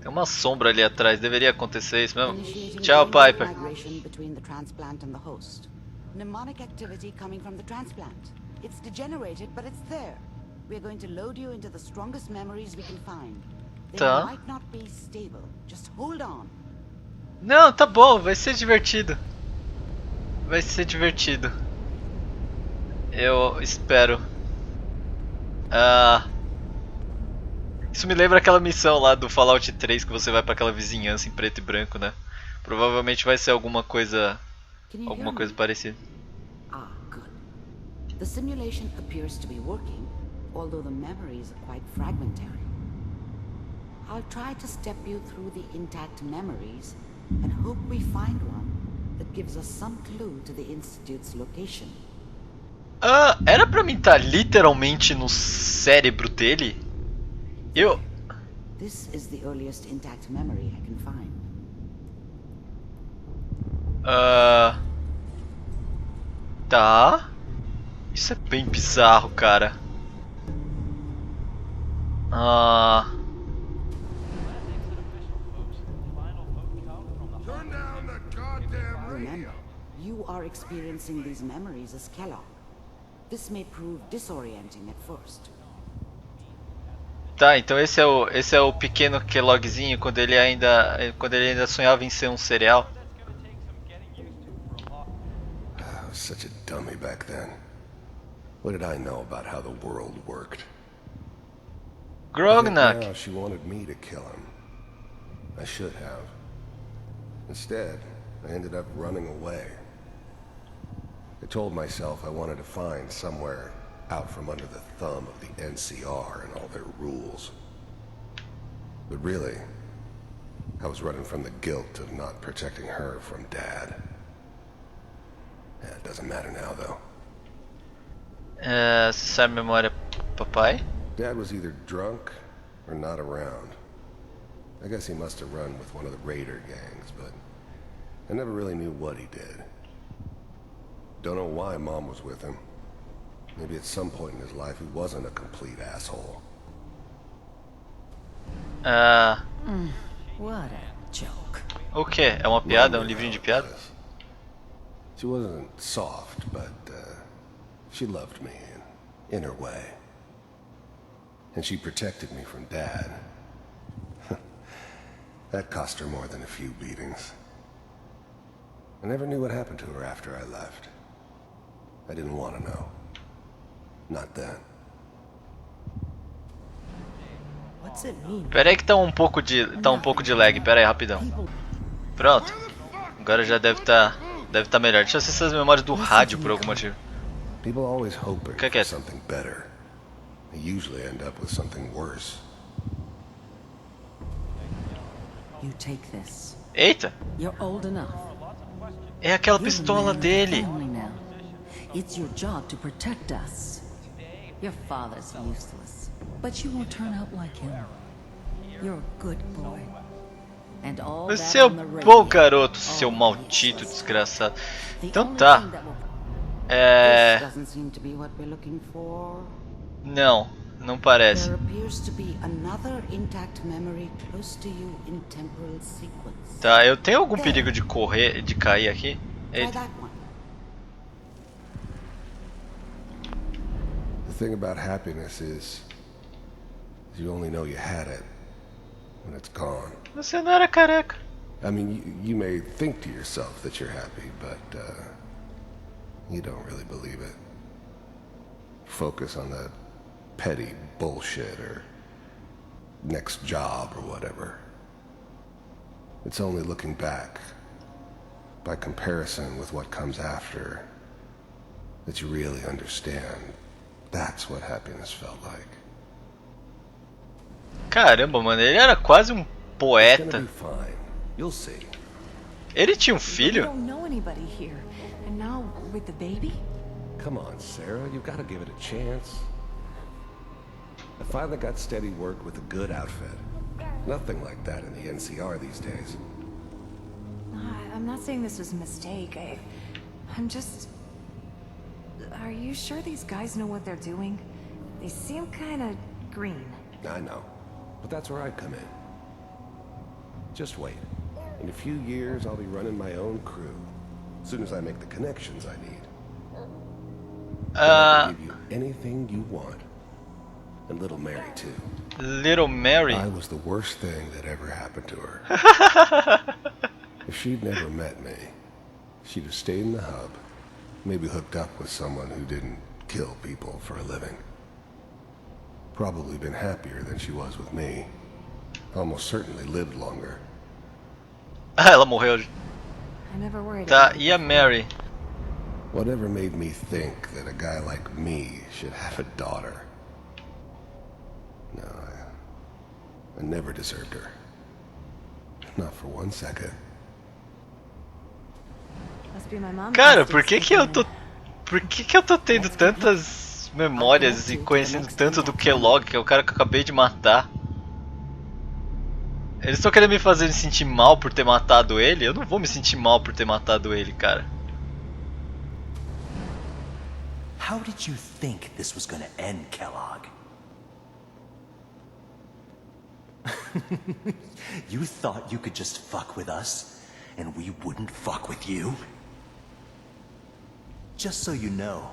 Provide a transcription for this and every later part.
Tem uma sombra ali atrás, deveria acontecer isso mesmo. Initiating Tchau, brain Piper. migration between the transplant and the host. Mnemonic activity coming from the transplant. It's degenerated, but it's there. We're going to load you into the strongest memories we can find. They Tá. might not be stable. Just hold on. Não, tá bom, vai ser divertido. Vai ser divertido. Eu espero. Ah, isso me lembra aquela missão lá do Fallout 3 que você vai pra aquela vizinhança em preto e branco, né? Provavelmente vai ser alguma coisa Can you hear me? parecida. Ah, good. The simulation appears to be working, although the memories are quite fragmentary. I'll try to step you through the intact memories and hope we find one that gives us some clue to the Institute's location. Ah, era pra mim estar literalmente no cérebro dele? Eu. This is the earliest intact memory I can find. Ah. Tá. Isso é bem bizarro, cara. Ah. Remember, you are experiencing these memories as Kellogg. This may prove disorienting at first. Tá, então esse é o pequeno Kelloggzinho quando ele ainda sonhava em ser um cereal. I was such a dummy back then. What did I know about how the world worked? I think now Grognak. she wanted me to kill him. I should have. Instead, I ended up running away. I told myself I wanted to find somewhere out from under the thumb of the NCR and all their rules. But really, I was running from the guilt of not protecting her from Dad. Yeah, it doesn't matter now, though. Você sabe a memória, papai? Dad was either drunk or not around. I guess he must have run with one of the raider gangs, but I never really knew what he did. Don't know why Mom was with him. Maybe at some point in his life he wasn't a complete asshole. What a joke. O que? É uma piada? É um livrinho de piada? She wasn't soft, but she loved me in her way. And she protected me from Dad. That cost her more than a few beatings. I never knew what happened to her after I left. I didn't want to know. Not then. What's it mean? Pera aí que tá um pouco de lag, pera aí, rapidão. Pronto. Agora já deve tá melhor. Deixa eu acessar as memórias do rádio por algum motivo. People always hoping Que é for isso? something better. They usually end up with something worse. You take this. Eita! You're old enough. É aquela You're the pistola man of the dele. family now. It's your job to protect us. Your father's useless, but you won't turn out like him. You're a good boy. And all that Você é on the um radio. bom garoto, seu Oh, maldito useless. desgraçado. The Então only tá. thing that will- É. This doesn't seem to be what we're looking for. Não parece. There appears to be another intact memory close to you in temporal sequence. Tá, eu tenho algum perigo de cair aqui? Try Eita. that one. The thing about happiness is you only know you had it when it's gone. Você não era careca. I mean, you may think to yourself that you're happy, but you don't really believe it. Focus on that petty bullshit or next job or whatever. It's only looking back, by comparison with what comes after, that you really understand. That's what happiness felt like. Caramba, mano, ele era quase um It's gonna poeta. be fine. You'll see. Ele tinha um We filho? don't know anybody here. And now, with the baby? Come on, Sarah, you've got to give it a chance. I finally got steady work with a good outfit. Nothing like that in the NCR these days. I'm not saying this was a mistake. I'm just... Are you sure these guys know what they're doing? They seem kind of green. I know, but that's where I come in. Just wait. In a few years, I'll be running my own crew. As soon as I make the connections I need. Then I can give you anything you want. And little Mary, too. Little Mary? I was the worst thing that ever happened to her. If she'd never met me, she'd have stayed in the hub. Maybe hooked up with someone who didn't kill people for a living. Probably been happier than she was with me. Almost certainly lived longer. Ela morreu. I never worried Tá, about e a Mary? Whatever made me think that a guy like me should have a daughter? No, I never deserved her. Not for 1 second. Must be my mom. Cara, por que que eu tô... Por que que eu tô tendo tantas memórias e conhecendo tanto do Kellogg, que é o cara que eu acabei de matar? Eles estão querendo me fazer me sentir mal por ter matado ele? Eu não vou me sentir mal por ter matado ele, cara. How did you think this was gonna end, Kellogg? You thought you could just fuck with us, and we wouldn't fuck with you? Just so you know,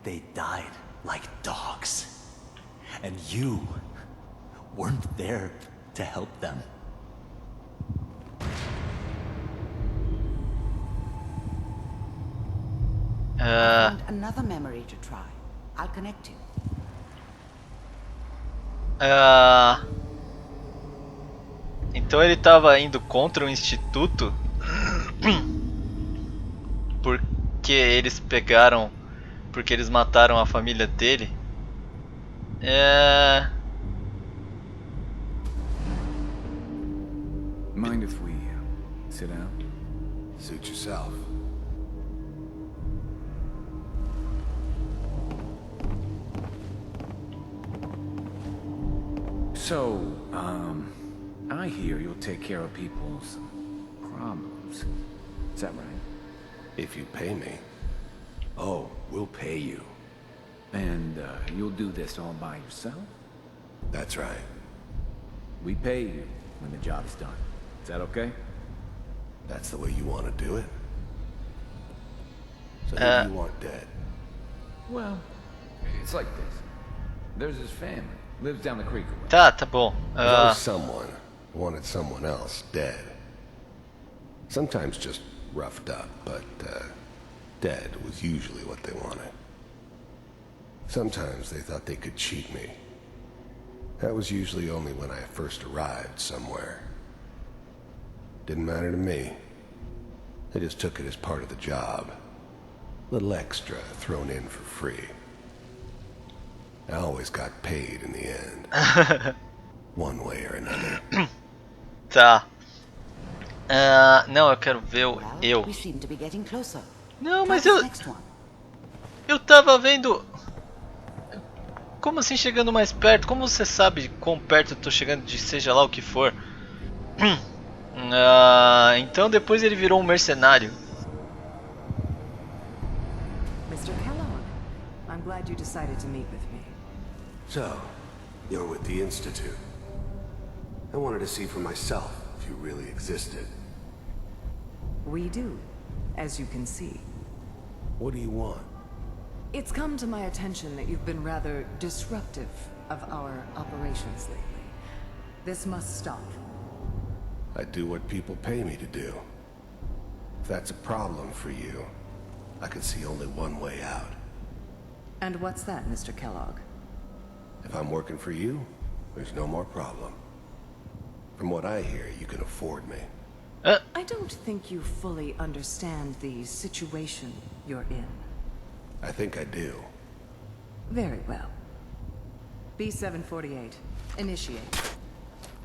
they died like dogs. And you weren't there to help them. I found another memory to try. I'll connect you. Então ele tava indo contra o Instituto porque eles pegaram, porque eles mataram a família dele. Mind if we sit down? Suit yourself. So, I hear you'll take care of people's problems. Is that right? If you pay me. Oh, we'll pay you. And you'll do this all by yourself? That's right. We pay you when the job is done. Is that okay? That's the way you want to do it? So who do you want dead? Well, it's like this. There's his family. Lives down the creek away. Tá bom. There's always someone who wanted someone else dead. Sometimes just roughed up, but dead was usually what they wanted. Sometimes they thought they could cheat me. That was usually only when I first arrived somewhere. Didn't matter to me. They just took it as part of the job. Little extra thrown in for free. I always got paid in the end. One way or another. Tá. Não, eu quero ver o Well, eu. we seem to be getting closer. Não, Try mas this eu... next one. Eu tava vendo... Como assim chegando mais perto? Como você sabe quão perto eu tô chegando de seja lá o que for? Então depois ele virou um mercenário. Mr. Kellogg, I'm glad you decided to meet with me. So, you're with the Institute. I wanted to see for myself if you really existed. We do, as you can see. What do you want? It's come to my attention that you've been rather disruptive of our operations lately. This must stop. I do what people pay me to do. If that's a problem for you, I can see only one way out. And what's that, Mr. Kellogg? If I'm working for you, there's no more problem. From what I hear, you can afford me. I don't think you fully understand the situation you're in. I think I do. Very well. B-748, initiate.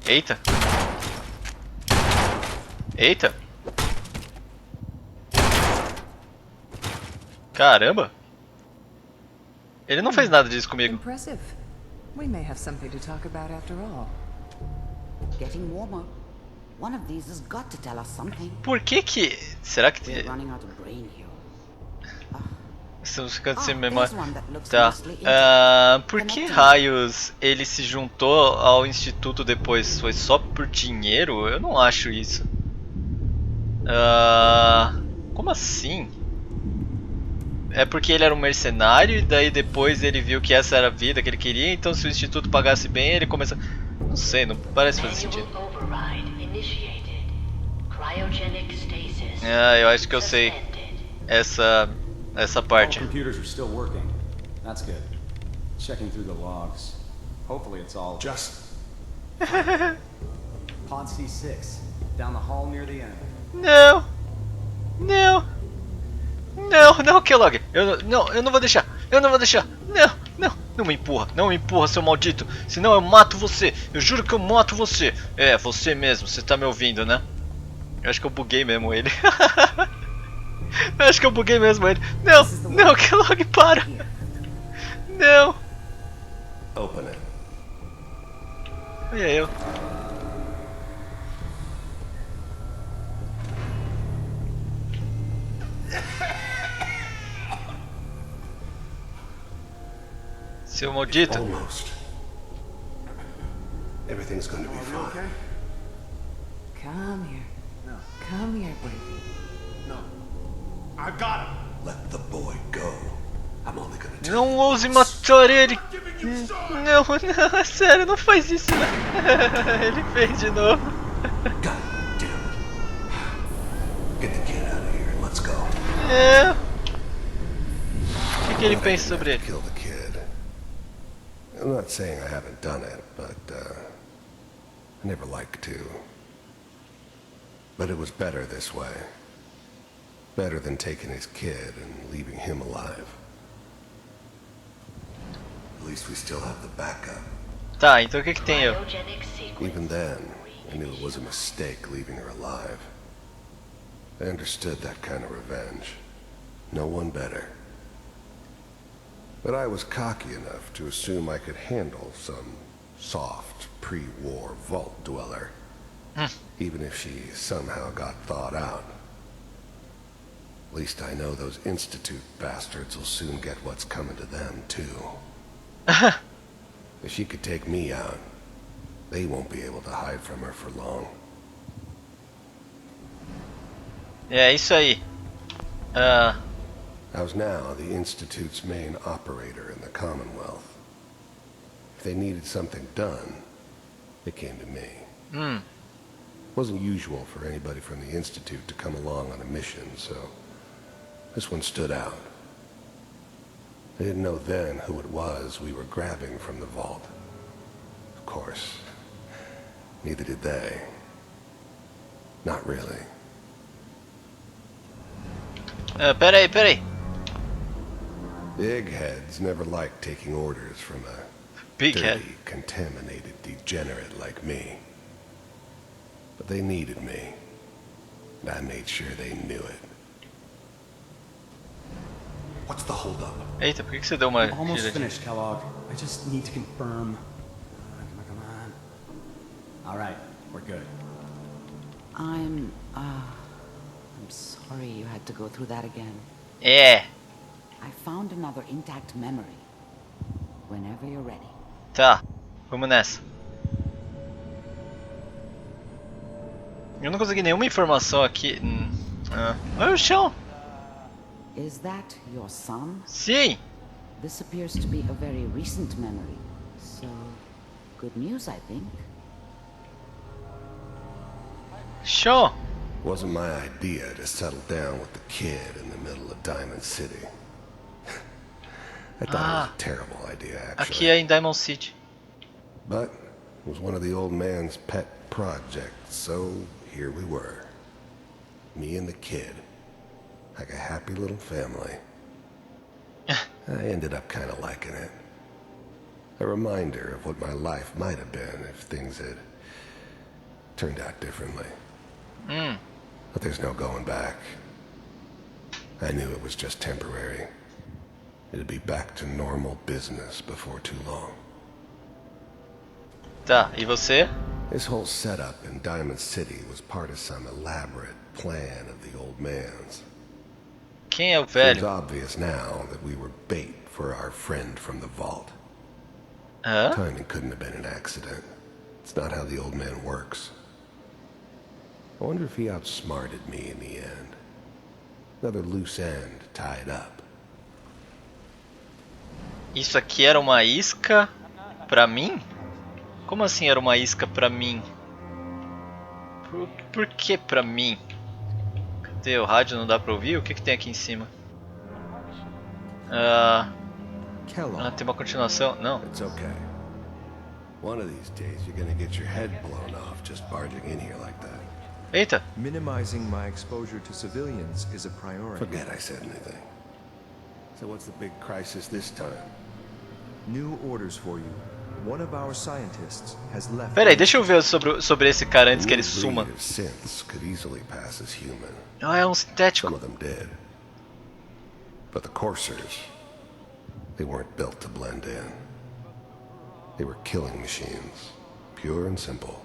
Eita. Eita. Caramba. Ele não fez nada disso comigo. Impressive. We may have something to talk about after all. Getting warmer. One of these has got to tell us something. Por que que... Será que... We're running out of brain here. Estamos ficando sem Ah, memória. there's one that looks Tá. mostly intact. Por que Connecting. raios ele se juntou ao Instituto depois? Foi só por dinheiro? Eu não acho isso. Como assim? É porque ele era um mercenário e daí depois ele viu que essa era a vida que ele queria, então se o Instituto pagasse bem, ele começa... Não sei, não parece fazer sentido. Eu acho que eu sei essa All parte. computers are still working. That's good. Checking through the logs. Hopefully it's all Just Pod C6, down the hall near the end. Não! Não! Não, Kellogg! Eu não vou deixar! Eu não vou deixar! Não me empurra, seu maldito! Senão eu mato você! Eu juro que eu mato você! É, você mesmo, você tá me ouvindo, né? Eu acho que eu buguei mesmo ele. Não, Kellogg, para! Não! open it. Olha eu. Seu maldito. Almost. Everything's going to be fine. Come here. Come here, baby. I got him. Let the boy go. I'm only gonna tell Não ouse matar ele! Não, é sério, não faz isso não. Ele fez de novo. God damn it. Get the kid out of here and let's go. O que ele pensa sobre ele? Kill the kid. I'm not saying I haven't done it, but I never like to. But it was better this way. Better than taking his kid and leaving him alive. At least we still have the backup. Tá, então o que tem eu? Even then, I knew it was a mistake leaving her alive. I understood that kind of revenge. No one better. But I was cocky enough to assume I could handle some soft, pre-war vault dweller. Even if she somehow got thawed out. At least I know those Institute bastards will soon get what's coming to them, too. If she could take me out, they won't be able to hide from her for long. É isso aí. I was now the Institute's main operator in the Commonwealth. If they needed something done, they came to me. Wasn't usual for anybody from the Institute to come along on a mission, so this one stood out. I didn't know then who it was we were grabbing from the vault. Of course, neither did they. Not really. Peraí. Big heads never liked taking orders from a Big dirty, head. contaminated degenerate like me. But they needed me, and I made sure they knew it. What's the holdup? Eita, por que você deu uma Almost giradinha? finished, Kellogg. I just need to confirm. Come on. All right, we're good. I'm sorry you had to go through that again. É, I found another intact memory. Whenever you're ready. tá. Vamos nessa. Eu não consegui nenhuma informação aqui. Olha o chão. Is that your son? Sim. This appears to be a very recent memory. So, good news, I think. Show. Wasn't my idea to settle down with the kid in the middle of Diamond City. I thought it was a terrible idea, actually. Aqui é em Diamond City. But it was one of the old man's pet projects, so here we were. Me and the kid. Like a happy little family. I ended up kind of liking it. A reminder of what my life might have been if things had turned out differently. But there's no going back. I knew it was just temporary. It'd be back to normal business before too long. Tá, e você? This whole setup in Diamond City was part of some elaborate plan of the old man's. Quem é o Seems velho? obvious now that we were bait for our friend from the vault. Hã? Timing couldn't have been an accident. It's not how the old man works. I wonder if he outsmarted me in the end. Another loose end tied up. Isso aqui era uma isca pra mim? Como assim era uma isca pra mim? Por que pra mim? Cadê o rádio? Não dá pra ouvir? O que tem aqui em cima? Kellogg. Tem uma continuação? Não. It's okay. One of these days you're gonna get your head blown off just barging in here like that. Eita! Minimizing my exposure to civilians is a priority. Forget I said anything. So what's the big crisis this time? New orders for you. One of our scientists has left. Pera aí, deixa eu ver sobre esse cara antes que ele New suma. breed of synths could easily pass as human. Ah, é um Some sintético. of them did. But the coursers, they weren't built to blend in. They were killing machines, pure and simple.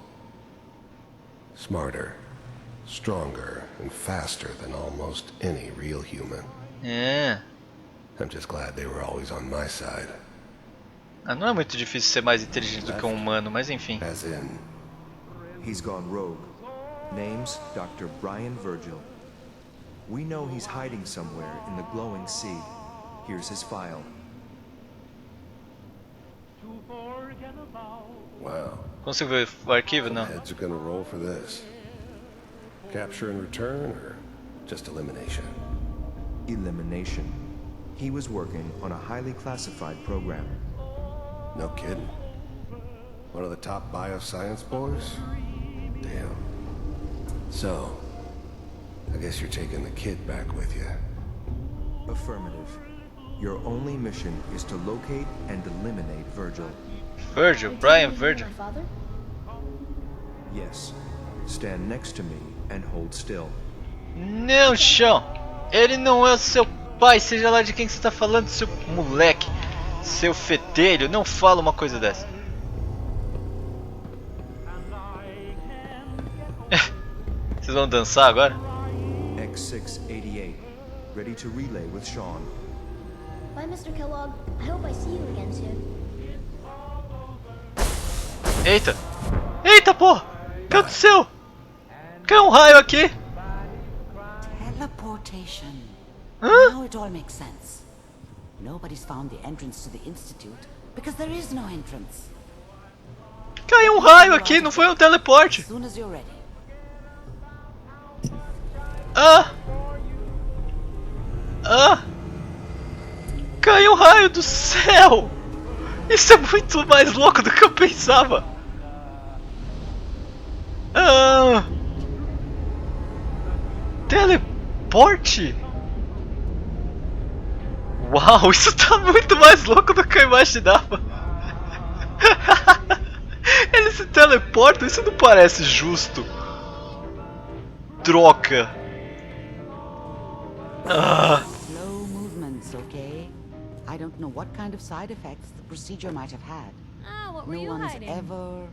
Smarter, stronger, and faster than almost any real human. É. I'm just glad they were always on my side. Não é muito difícil ser mais inteligente do que um humano, mas enfim. As in, He's gone rogue. Name's Dr. Brian Virgil. We know he's hiding somewhere in the glowing sea. Here's his file. wow, Consigo ver o arquivo? Não. heads are gonna roll for this. Capture and return, or just elimination? Elimination. He was working on a highly classified program. No kidding. One of the top bioscience boys? Damn. So, I guess you're taking the kid back with you. Affirmative. Your only mission is to locate and eliminate Virgil. Virgil, Brian Virgil. My father? Yes. Stand next to me and hold still. Não, chão. Ele não é o seu pai, seja lá de quem você tá falando, seu moleque. Seu fedelho, não fala uma coisa dessa. Vocês vão dançar agora? X688. Ready to relay with Sean. Bye, Mr. Kellogg. I hope I see you again soon. Eita! Eita, porra! O que aconteceu? Caiu um raio aqui! Teleportation. Hã? Now it all makes sense. Nobody's found the entrance to the Institute because there is no entrance. Caiu um raio aqui, não foi um teleporte! As soon as you're ready. Ah! Ah! Caiu um raio do céu! Isso é muito mais louco do que eu pensava! Ah! Teleporte? Uau, isso tá muito mais louco do que eu imaginava! Ele se teleporta, isso não parece justo! Troca! Ah! Slow movements, okay? I don't know what kind of side effects the procedure might have had. Ah, what were No you one's hiding? ever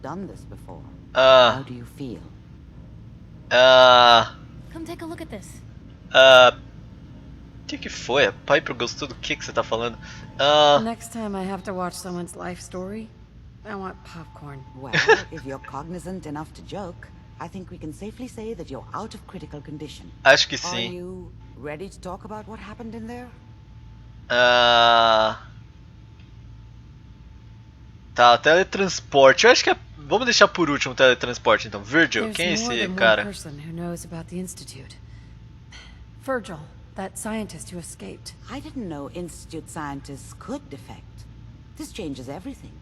done this before. Ah! How do you feel? Come take a look at this. O que foi? A Piper gostou do que você tá falando? Next time I have to watch someone's life story, I want popcorn. Well, if you're cognizant enough to joke, I think we can safely say that you're out of critical condition. Acho que Are sim. you ready to talk about what happened in there? Tá, teletransporte. Eu acho que vamos deixar por último o teletransporte então. Virgil, There's quem é more esse than cara? one person who knows about the Institute. Virgil, that scientist who escaped. I didn't know Institute scientists could defect. This changes everything.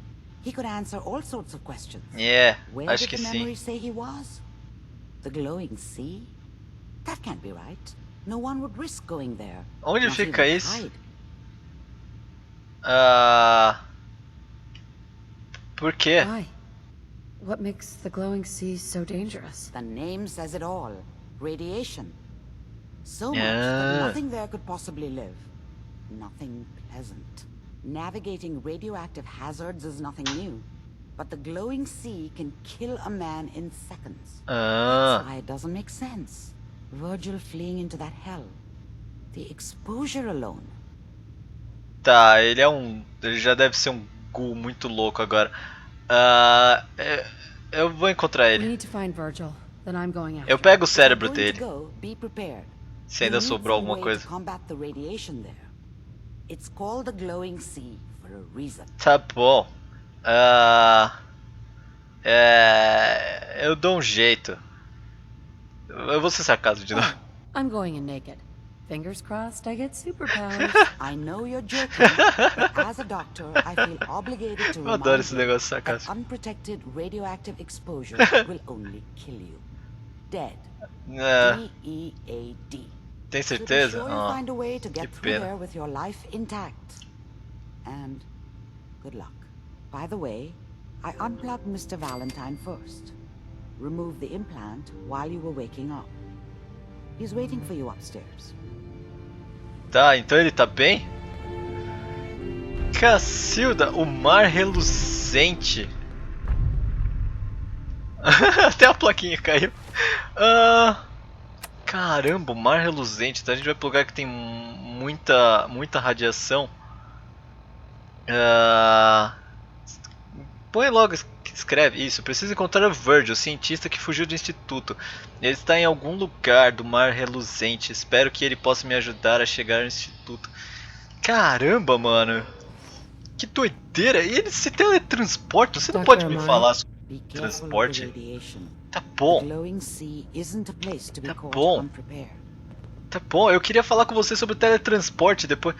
He could answer all sorts of questions. É, Where acho did que the sim. memories say he was? The glowing sea? That can't be right. No one would risk going there. Onde Not fica even isso? hide. Por quê? Why? What makes the glowing sea so dangerous? The name says it all. Radiation. So much Yeah. that nothing there could possibly live. Nothing pleasant. Navigating radioactive hazards is nothing new. But the glowing sea can kill a man in seconds. That's why it doesn't make sense. Virgil fleeing into that hell. The exposure alone. Tá, ele é um... Ele já deve ser um ghoul muito louco agora. Eu vou encontrar We ele. need to find Virgil. Then I'm going after. Eu pego o If you're cérebro going to dele. go, be prepared. Se ainda You'll need sobrou some alguma way coisa. to combat the radiation there. It's called the glowing sea for a reason. Tá bom. Eu dou um jeito. Eu vou ser sarcasmo de novo. I'm going in naked. Fingers crossed I get superpowers. I know you're joking, but as a doctor, I feel obligated to Eu adoro remind esse you negócio that sarcástico. unprotected radioactive exposure will only kill you. Dead. D-E-A-D. Tem So be certeza? sure you find a way to que get through pena. there with your life intact. And good luck. By the way, I unplugged Mr. Valentine first. Remove the implant while you were waking up. He's waiting for you upstairs. Tá, então ele tá bem? Cacilda, o mar reluzente. Até a plaquinha caiu. Caramba, o mar reluzente. Então a gente vai pro lugar que tem muita radiação. Põe logo, escreve isso. Preciso encontrar o Virgil, o cientista que fugiu do Instituto. Ele está em algum lugar do mar reluzente. Espero que ele possa me ajudar a chegar ao Instituto. Caramba, mano. Que doideira. E ele se teletransporta? Você não pode me falar sobre Be careful of the transporte? radiation. Tá The bom. glowing sea isn't a place to be Tá caught bom. unprepared. Tá bom, eu queria falar com você sobre o teletransporte depois.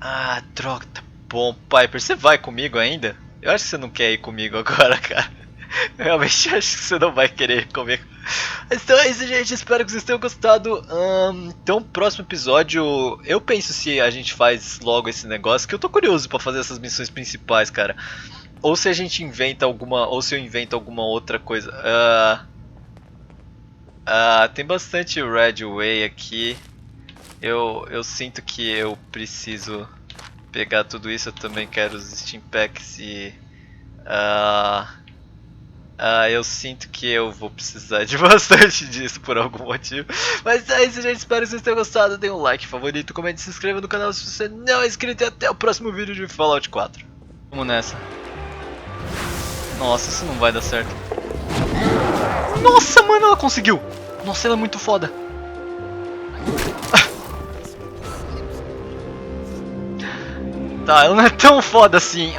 Ah, droga, tá bom, Piper, você vai comigo ainda? Eu acho que você não quer ir comigo agora, cara. Eu realmente acho que você não vai querer ir comigo. Então é isso, gente, espero que vocês tenham gostado. Então, próximo episódio, eu penso se a gente faz logo esse negócio, que eu tô curioso pra fazer essas missões principais, cara. Ou se a gente inventa alguma, ou se eu invento alguma outra coisa. Tem bastante Red Way aqui. Eu sinto que eu preciso pegar tudo isso. Eu também quero os Steam Packs e eu sinto que eu vou precisar de bastante disso por algum motivo. Mas é isso, gente, espero que vocês tenham gostado. Dê um like, favorito, comente, se inscreva no canal se você não é inscrito. E até o próximo vídeo de Fallout 4. Vamos nessa. Nossa, isso não vai dar certo. Nossa, mano, ela conseguiu. Nossa, ela é muito foda. Tá, ela não é tão foda assim.